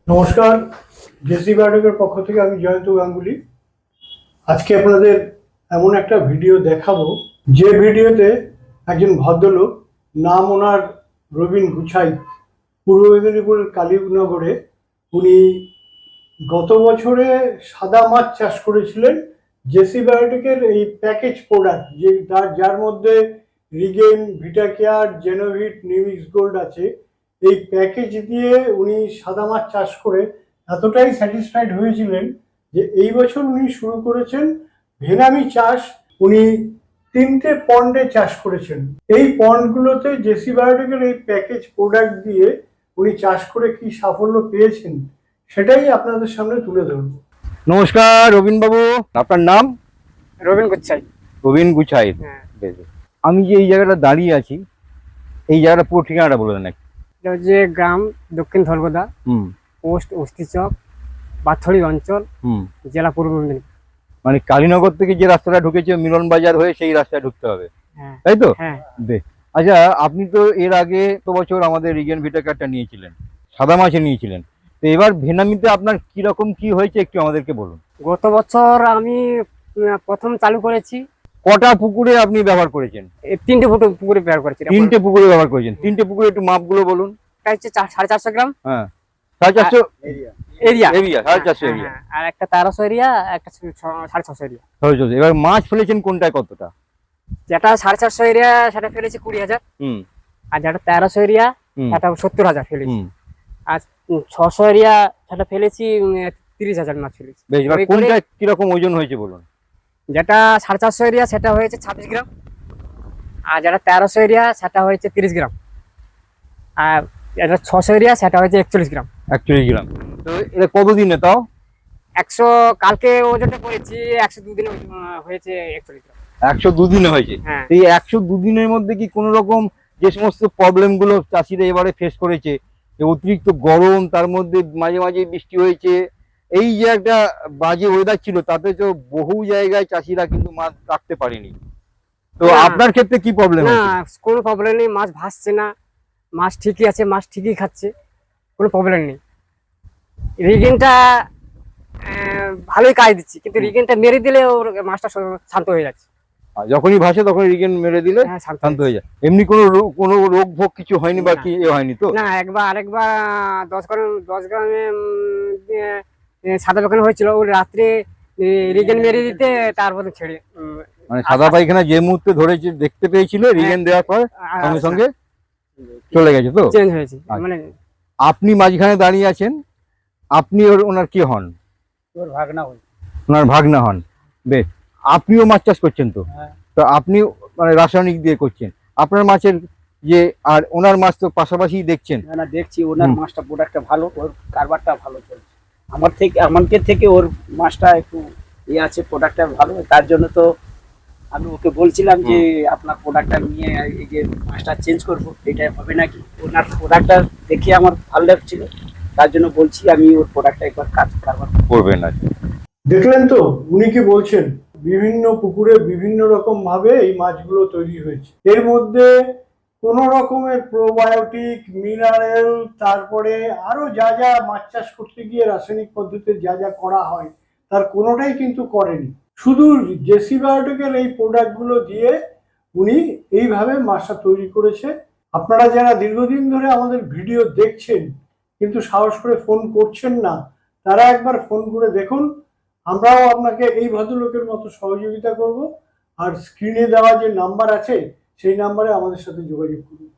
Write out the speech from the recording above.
নমস্কার, জেসি বায়োটেকের পক্ষ থেকে আমি জয়ন্ত গাঙ্গুলি। আজকে আপনাদের এমন একটা ভিডিও দেখাবো যে ভিডিওতে একজন ভদ্রলোক, নাম ওনার রবিন গুছাই, পূর্ব মেদিনীপুরের কালীনগরে উনি গত বছরে সাদা মাছ চাষ করেছিলেন। জেসি বায়োটেকের এই প্যাকেজ প্রোডাক্ট যার মধ্যে রিগেন, ভিটা কেয়ার, জেনোভিট, নিউমিক্স গোল্ড আছে, এই প্যাকেজ দিয়ে উনি সাদা মাছ চাষ করে এতটাই স্যাটিসফাইড হয়েছিলেন যে এই বছর উনি শুরু করেছেন ভেনামি চাষ। উনি 3টে পন্ডে চাষ করেছেন। এই পন্ডগুলোতে জেসি বায়োটেকের এই প্যাকেজ প্রোডাক্ট দিয়ে উনি চাষ করে কি সাফল্য পেয়েছেন সেটাই আপনাদের সামনে তুলে ধরব। নমস্কার রবিন বাবু, আপনার নাম? রবিন গুচ্ছাই। রবিন গুছাই। আমি যে এই জায়গাটা দাঁড়িয়ে আছি, এই জায়গাটা পুরো ঠিকানাটা বলে দেন। এটা হচ্ছে গ্রাম দক্ষিণ ধর্মদা, পোস্ট অস্তিচক, পাথড়ি অঞ্চল, জেলা পূর্ব মেদিনীপুর। মানে কালীনগর থেকে যে রাস্তাটা ঢুকেছে মিলন বাজার হয়ে, সেই রাস্তায় ঢুকতে হবে, তাই তো? বেশ। আচ্ছা, আপনি তো এর আগে তো বছর আমাদের রিগেন ভিটা কেয়ারটা নিয়েছিলেন, সাদা মাছে নিয়েছিলেন, তো এবার ভেনামিতে আপনার কিরকম কি হয়েছে একটু আমাদেরকে বলুন। গত বছর আমি প্রথম চালু করেছি। কটা পুকুরে আপনি ব্যবহার করেছেন? 3টে পুকুরে ব্যবহার করেছি। 3টে পুকুরে ব্যবহার করেছেন। 3টে পুকুরে একটু মাপগুলো বলুন। এটা হচ্ছে 450 গ্রাম। হ্যাঁ, 450 এরিয়া, 450 এরিয়া। আর একটা 1300 এরিয়া, একটা 650 এরিয়া। এবার মাছ ফেলেছেন কোনটায়, কতটা? যেটা 450 এরিয়া সেটা ফেলেছি 20,000। আর যেটা 1300 এরিয়া সেটা 70,000 ফেলেছি। আর 600 এরিয়া সেটা ফেলেছি 30,000 মাছ ফেলেছি। কোনটা কিরকম ওজন হয়েছে বলুন। যেটা 450 এরিয়া সেটা হয়েছে 26 গ্রাম, আর যেটা 1300 এরিয়া সেটা হয়েছে 30 গ্রাম, আর যেটা 600 এরিয়া সেটা হয়েছে 41 গ্রাম। 41 গ্রাম। তো এটা কতদিনে তাও? 100 কালকে ওজনটা করেছি, 102 দিনে হয়েছে 41 গ্রাম। 102 দিনে হয়েছে। এই 102 দিনের মধ্যে কি কোনো রকম যে সমস্ত প্রবলেম গুলো চাষিরা এবারে ফেস করেছে, অতিরিক্ত গরম, তার মধ্যে মাঝে মাঝে বৃষ্টি হয়েছে, এই যে একটা বাজে ওয়েদার ছিল, তাতে তো বহু জায়গায় চাষিরা কিন্তু মাছ রাখতে পারেনি, তো আপনার ক্ষেত্রে কি প্রবলেম? না, কোনো প্রবলেম নেই, মাছ ভাসছে না, মাছ ঠিকই আছে, মাছ ঠিকই খাচ্ছে, কোনো প্রবলেম নেই। রিগেনটা ভালোই কাজ দিচ্ছি, কিন্তু রিগেনটা মেরে দিলে ওর মাছটা শান্ত হয়ে যাচ্ছে। যখনই ভাসে তখন রিগেন মেরে দিলে শান্ত হয়ে যায়। এমনি কোনো রোগ ভোগ কিছু হয়নি বা কি হয়নি তো? না, আরেকবার 10 গ্রামে সাদা পায়খানা হয়েছিল, ওই রাত্রে রিগেন মেরে দিতে তারপর ছেড়ে, মানে সাদা পায়খানা যে মুহূর্তে ধরেছে দেখতে পেয়েছিল, রিগেন দেওয়ার পর সঙ্গে সঙ্গে চলে গেছে, তো চেঞ্জ হয়েছে। মানে আপনি মাঝখানে দাঁড়িয়ে আছেন, আপনি ওনার কি হন? ওর ভাগনা হন। ওনার ভাগনা হন। বেশ। আপনিও মাছ চাষ করছেন তো? তো আপনি মানে রাসায়নিক দিয়ে করছেন আপনার মাছের যে, আর ওনার মাছ তো পাশাপাশি দেখছেন। না, দেখছি ওনার মাছটা প্রোডাক্টটা ভালো, ওর কারবারটা ভালো চলছে। আমাদের থেকে ওর মাছটা একটু আছে, প্রোডাক্টটা ভালো। তার জন্য তো আমি ওকে বলছিলাম যে আপনার প্রোডাক্টটা নিয়ে এই যে মাছটা চেঞ্জ করবো, এটা হবে নাকি। ওনার প্রোডাক্টটা দেখে আমার ভালো লাগছিল, তার জন্য বলছি আমি ওর প্রোডাক্টটা একবার কারবার করবেন। না, দেখলেন তো উনি কি বলছেন, বিভিন্ন পুকুরে বিভিন্ন রকম ভাবে এই মাছগুলো তৈরি হয়েছে। এর মধ্যে কোন রকমের প্রোবায়োটিক, মিনারেল, তারপরে আরো যা যা মাছ চাষ করতে গিয়ে রাসায়নিক পদ্ধতিতে যা যা করা হয় তার কোনোটাই কিন্তু করেনি। শুধু জেসি বায়োটেকের এই প্রোডাক্টগুলো দিয়ে উনি এইভাবে মাছটা তৈরি করেছে। আপনারা যারা দীর্ঘদিন ধরে আমাদের ভিডিও দেখছেন কিন্তু সাহস করে ফোন করছেন না, তারা একবার ফোন করে দেখুন। আমরাও আপনাকে এই ভদ্রলোকের মতো সহযোগিতা করব। আর স্ক্রিনে দেওয়া যে নাম্বার আছে সেই নাম্বারে আমাদের সাথে যোগাযোগ করুন।